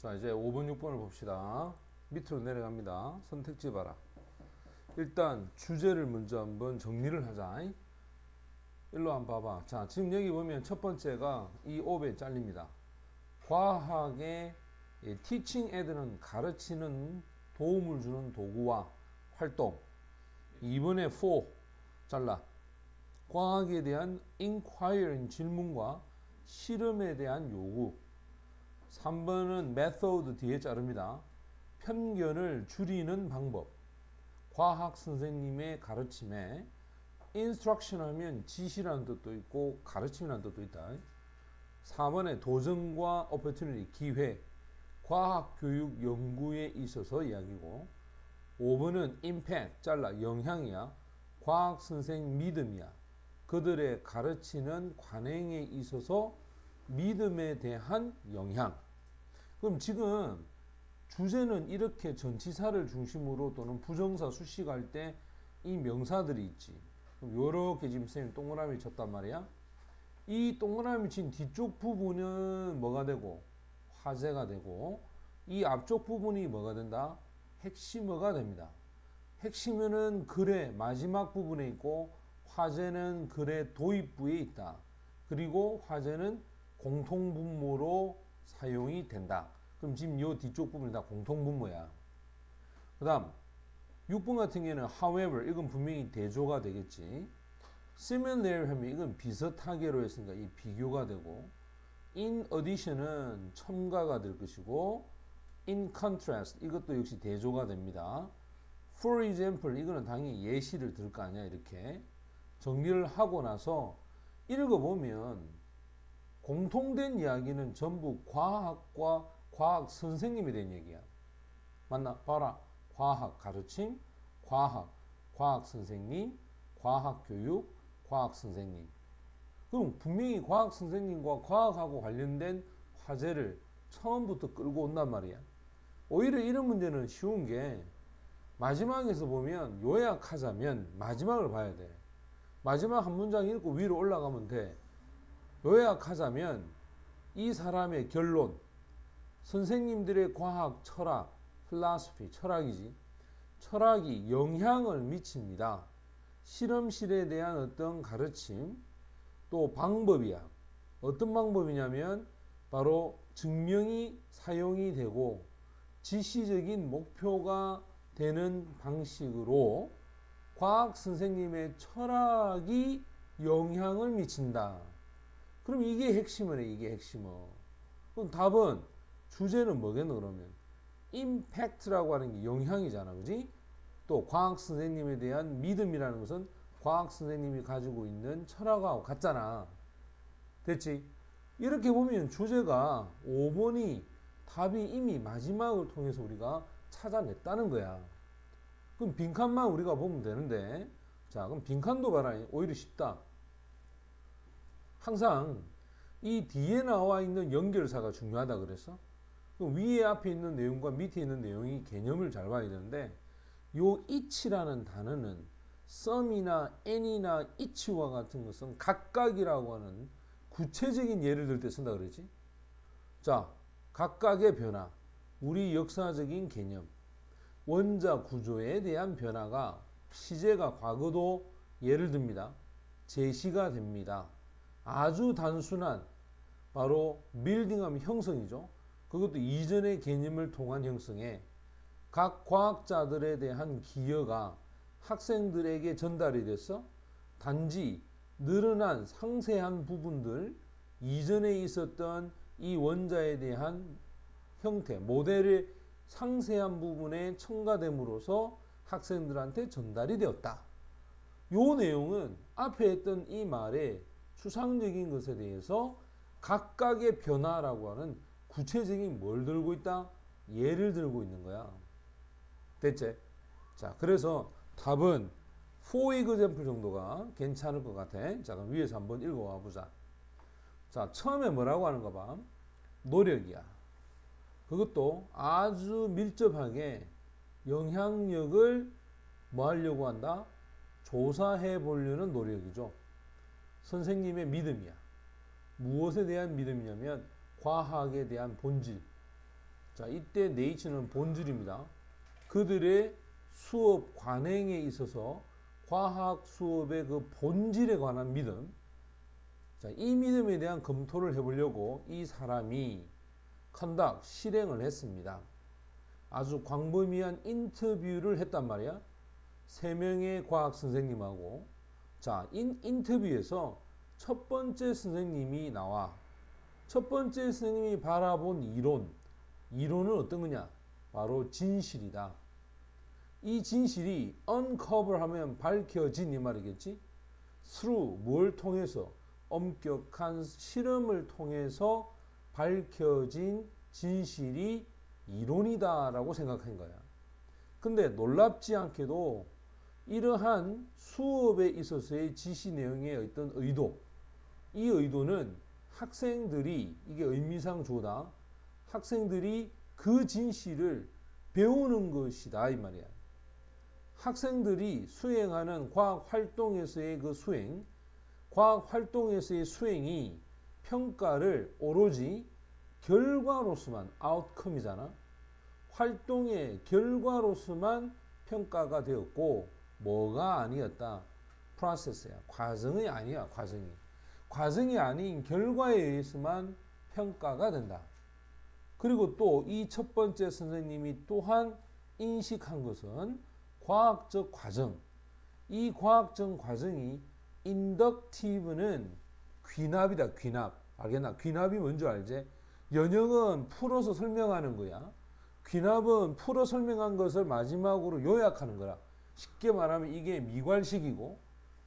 자, 이제 5번, 6번을 봅시다. 밑으로 내려갑니다. 선택지 봐라. 일단 주제를 먼저 한번 정리를 하자. 일로 한번 봐봐. 자, 지금 여기 보면 첫 번째가 이 옵에 잘립니다. 과학의 teaching aid는 가르치는 도움을 주는 도구와 활동. 2번에 for 잘라. 과학에 대한 inquiring 질문과 실험에 대한 요구. 3번은 method 뒤에 자릅니다. 편견을 줄이는 방법. 과학 선생님의 가르침에 instruction 하면 지시라는 뜻도 있고 가르침이라는 뜻도 있다. 4번에 도전과 opportunity 기회. 과학 교육 연구에 있어서 이야기고. 5번은 impact 잘라 영향이야. 과학 선생 믿음이야. 그들의 가르치는 관행에 있어서 믿음에 대한 영향. 그럼 지금 주제는 이렇게 전치사를 중심으로 또는 부정사 수식할 때 이 명사들이 있지. 그럼 요렇게 지금 선생님 동그라미 쳤단 말이야. 이 동그라미 친 뒤쪽 부분은 뭐가 되고? 화제가 되고, 이 앞쪽 부분이 뭐가 된다? 핵심어가 됩니다. 핵심어는 글의 마지막 부분에 있고, 화제는 글의 도입부에 있다. 그리고 화제는 공통분모로 사용이 된다. 그럼 지금 이 뒤쪽 부분이 다 공통분모야. 그 다음 6번 같은 경우에는 however 이건 분명히 대조가 되겠지. similar 하면 이건 비슷하게로 했으니까 이 비교가 되고, in addition은 첨가가 될 것이고, in contrast 이것도 역시 대조가 됩니다. for example 이거는 당연히 예시를 들 거 아니야. 이렇게 정리를 하고 나서 읽어보면 공통된 이야기는 전부 과학과 과학 선생님에 대한 얘기야. 맞나? 봐라. 과학 가르침, 과학 선생님, 과학 교육, 과학 선생님. 그럼 분명히 과학 선생님과 과학하고 관련된 화제를 처음부터 끌고 온단 말이야. 오히려 이런 문제는 쉬운 게 마지막에서 보면 요약하자면 마지막을 봐야 돼. 마지막 한 문장 읽고 위로 올라가면 돼. 요약하자면 이 사람의 결론, 선생님들의 과학, 철학, philosophy, 철학이지. 철학이 영향을 미칩니다. 실험실에 대한 어떤 가르침, 또 방법이야. 어떤 방법이냐면 바로 증명이 사용이 되고 지시적인 목표가 되는 방식으로 과학 선생님의 철학이 영향을 미친다. 그럼 이게 핵심이네. 이게 핵심어. 그럼 답은 주제는 뭐겠노 그러면? 임팩트라고 하는 게 영향이잖아. 그지? 또 과학 선생님에 대한 믿음이라는 것은 과학 선생님이 가지고 있는 철학하고 같잖아. 됐지? 이렇게 보면 주제가 5번이 답이 이미 마지막을 통해서 우리가 찾아냈다는 거야. 그럼 빈칸만 우리가 보면 되는데, 자, 그럼 빈칸도 봐라. 오히려 쉽다. 항상 이 뒤에 나와 있는 연결사가 중요하다 그랬어. 그럼 위에 앞에 있는 내용과 밑에 있는 내용이 개념을 잘 봐야 되는데, 요 each라는 단어는 some이나 any나 each와 같은 것은 각각이라고 하는 구체적인 예를 들 때 쓴다 그러지. 자, 각각의 변화, 우리 역사적인 개념, 원자 구조에 대한 변화가 시제가 과거도 예를 듭니다. 제시가 됩니다. 아주 단순한 바로 빌딩하면 형성이죠. 그것도 이전의 개념을 통한 형성에 각 과학자들에 대한 기여가 학생들에게 전달이 돼서 단지 늘어난 상세한 부분들, 이전에 있었던 이 원자에 대한 형태, 모델의 상세한 부분에 첨가됨으로써 학생들한테 전달이 되었다. 요 내용은 앞에 했던 이 말의 추상적인 것에 대해서 각각의 변화라고 하는 구체적인 뭘 들고 있다? 예를 들고 있는 거야. 됐지? 자, 그래서 답은 for example 정도가 괜찮을 것 같아. 자, 그럼 위에서 한번 읽어와 보자. 자, 처음에 뭐라고 하는가 봐. 노력이야. 그것도 아주 밀접하게 영향력을 뭐 하려고 한다? 조사해 보려는 노력이죠. 선생님의 믿음이야. 무엇에 대한 믿음이냐면 과학에 대한 본질, 자, 이때 네이처는 본질입니다. 그들의 수업 관행에 있어서 과학 수업의 그 본질에 관한 믿음. 자, 이 믿음에 대한 검토를 해보려고 이 사람이 컨덕, 실행을 했습니다. 아주 광범위한 인터뷰를 했단 말이야. 3명의 과학 선생님하고. 자, 인터뷰에서 첫 번째 선생님이 나와. 첫 번째 선생님이 바라본 이론은 어떤 거냐? 바로 진실이다. 이 진실이 uncover 하면 밝혀진 이 말이겠지? through, 뭘 통해서? 엄격한 실험을 통해서 밝혀진 진실이 이론이다 라고 생각한 거야. 근데 놀랍지 않게도 이러한 수업에 있어서의 지시 내용의 어떤 의도, 이 의도는 학생들이, 이게 의미상 조다, 학생들이 그 진실을 배우는 것이다 이 말이야. 학생들이 수행하는 과학 활동에서의 그 수행, 과학 활동에서의 수행이 평가를 오로지 결과로서만, 아웃컴이잖아. 활동의 결과로서만 평가가 되었고 뭐가 아니었다. 프로세스야. 과정이 아니야. 과정이 아닌 결과에 의해서만 평가가 된다. 그리고 또 이 첫 번째 선생님이 또한 인식한 것은 과학적 과정. 이 과학적 과정이 인덕티브는 귀납이다. 귀납. 알겠나? 귀납이 뭔지 알지? 연역은 풀어서 설명하는 거야. 귀납은 풀어 설명한 것을 마지막으로 요약하는 거라. 쉽게 말하면 이게 미괄식이고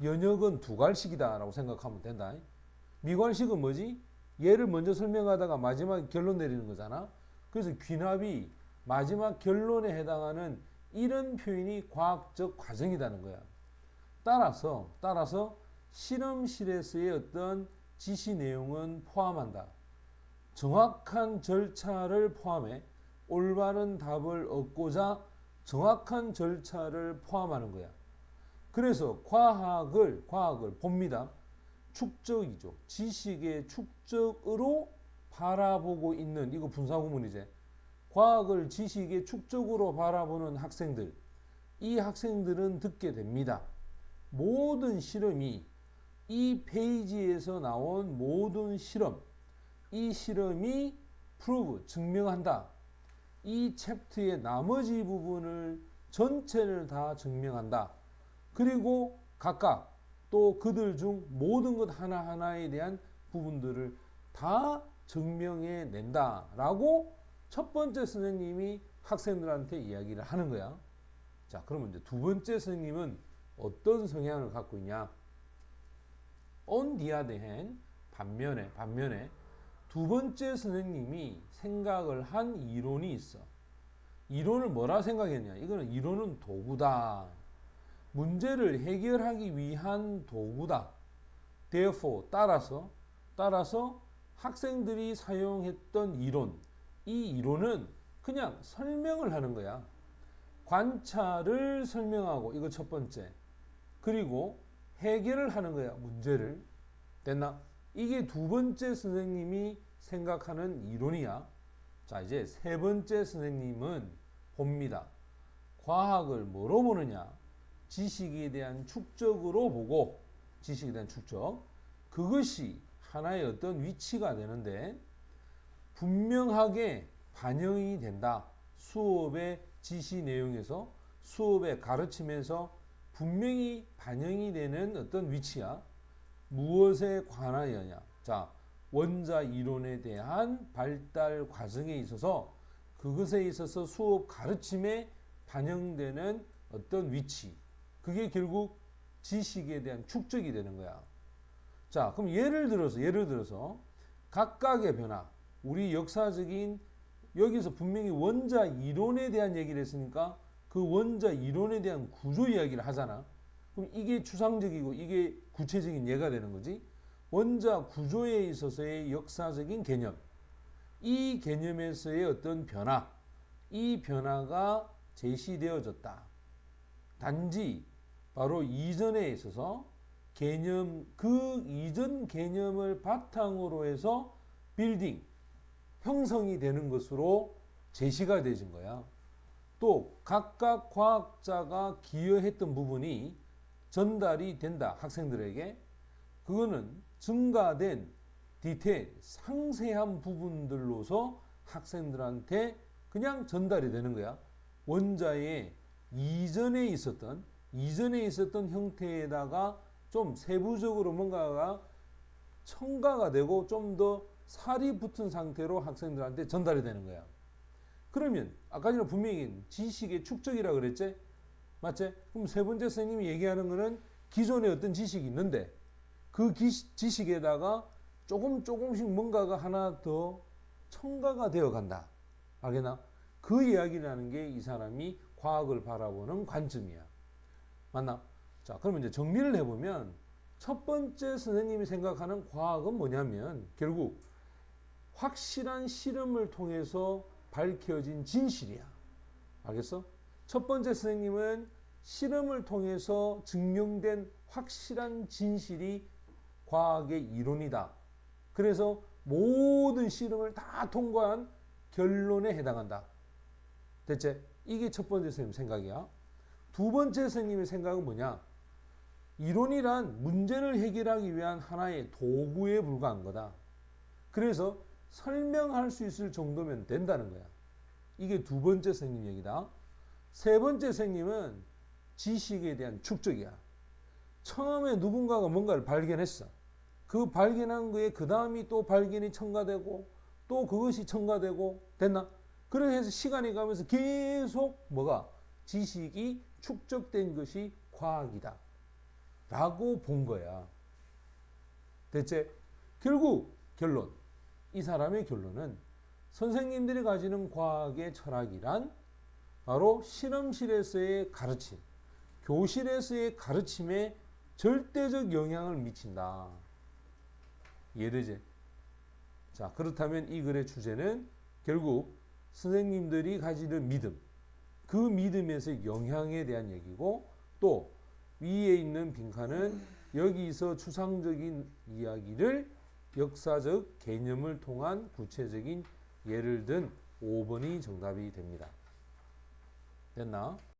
연역은 두괄식이다 라고 생각하면 된다. 미괄식은 뭐지? 얘를 먼저 설명하다가 마지막에 결론 내리는 거잖아. 그래서 귀납이 마지막 결론에 해당하는 이런 표현이 과학적 과정이라는 거야. 따라서 실험실에서의 어떤 지시 내용은 포함한다. 정확한 절차를 포함해 올바른 답을 얻고자 정확한 절차를 포함하는 거야. 그래서 과학을 봅니다. 축적이죠. 지식의 축적으로 바라보고 있는, 이거 분사구문이지. 과학을 지식의 축적으로 바라보는 학생들, 이 학생들은 듣게 됩니다. 모든 실험이, 이 페이지에서 나온 모든 실험, 이 실험이 prove, 증명한다. 이 챕터의 나머지 부분을 전체를 다 증명한다. 그리고 각각 또 그들 중 모든 것 하나하나에 대한 부분들을 다 증명해 낸다 라고 첫 번째 선생님이 학생들한테 이야기를 하는 거야. 자, 그러면 이제 두 번째 선생님은 어떤 성향을 갖고 있냐? On the other hand, 반면에 두 번째 선생님이 생각을 한 이론이 있어. 이론을 뭐라 생각했냐? 이거는 이론은 도구다. 문제를 해결하기 위한 도구다. Therefore, 따라서 학생들이 사용했던 이론, 이 이론은 그냥 설명을 하는 거야. 관찰을 설명하고, 이거 첫 번째. 그리고 해결을 하는 거야, 문제를. 됐나? 이게 두 번째 선생님이 생각하는 이론이야. 자, 이제 세 번째 선생님은 봅니다. 과학을 뭐로 보느냐? 지식에 대한 축적으로 보고, 지식에 대한 축적. 그것이 하나의 어떤 위치가 되는데 분명하게 반영이 된다. 수업의 지시 내용에서, 수업의 가르침에서 분명히 반영이 되는 어떤 위치야. 무엇에 관하여냐? 자, 원자 이론에 대한 발달 과정에 있어서 그것에 있어서 수업 가르침에 반영되는 어떤 위치. 그게 결국 지식에 대한 축적이 되는 거야. 자, 그럼 예를 들어서 각각의 변화, 우리 역사적인, 여기서 분명히 원자 이론에 대한 얘기를 했으니까 그 원자 이론에 대한 구조 이야기를 하잖아. 그럼 이게 추상적이고 이게 구체적인 예가 되는 거지. 원자 구조에 있어서의 역사적인 개념, 이 개념에서의 어떤 변화, 이 변화가 제시되어졌다. 단지 바로 이전에 있어서 개념, 그 이전 개념을 바탕으로 해서 빌딩, 형성이 되는 것으로 제시가 되어진 거야. 또 각각 과학자가 기여했던 부분이 전달이 된다. 학생들에게. 그거는 증가된 디테일, 상세한 부분들로서 학생들한테 그냥 전달이 되는 거야. 원자의 이전에 있었던 형태에다가 좀 세부적으로 뭔가가 첨가가 되고 좀 더 살이 붙은 상태로 학생들한테 전달이 되는 거야. 그러면 아까 전에 분명히 지식의 축적이라 그랬지? 맞지? 그럼 세 번째 선생님이 얘기하는 거는 기존에 어떤 지식이 있는데 그 지식에다가 조금씩 뭔가가 하나 더 첨가가 되어 간다. 알겠나? 그 이야기라는 게 이 사람이 과학을 바라보는 관점이야. 맞나? 자, 그러면 이제 정리를 해보면 첫 번째 선생님이 생각하는 과학은 뭐냐면 결국 확실한 실험을 통해서 밝혀진 진실이야. 알겠어? 첫 번째 선생님은 실험을 통해서 증명된 확실한 진실이 과학의 이론이다. 그래서 모든 실험을 다 통과한 결론에 해당한다. 됐지? 이게 첫 번째 선생님 생각이야. 두 번째 선생님의 생각은 뭐냐? 이론이란 문제를 해결하기 위한 하나의 도구에 불과한 거다. 그래서 설명할 수 있을 정도면 된다는 거야. 이게 두 번째 선생님 얘기다. 세 번째 선생님은 지식에 대한 축적이야. 처음에 누군가가 뭔가를 발견했어. 그 발견한 거에 그 다음이 또 발견이 첨가되고 또 그것이 첨가되고 됐나? 그래서 시간이 가면서 계속 뭐가 지식이 축적된 것이 과학이다. 라고 본 거야. 대체 결국 결론. 이 사람의 결론은 선생님들이 가지는 과학의 철학이란 바로 실험실에서의 가르침, 교실에서의 가르침에 절대적 영향을 미친다. 이해되지? 자, 그렇다면 이 글의 주제는 결국 선생님들이 가지는 믿음, 그 믿음에서의 영향에 대한 얘기고 또 위에 있는 빈칸은 여기서 추상적인 이야기를 역사적 개념을 통한 구체적인 예를 든 5번이 정답이 됩니다. 됐나?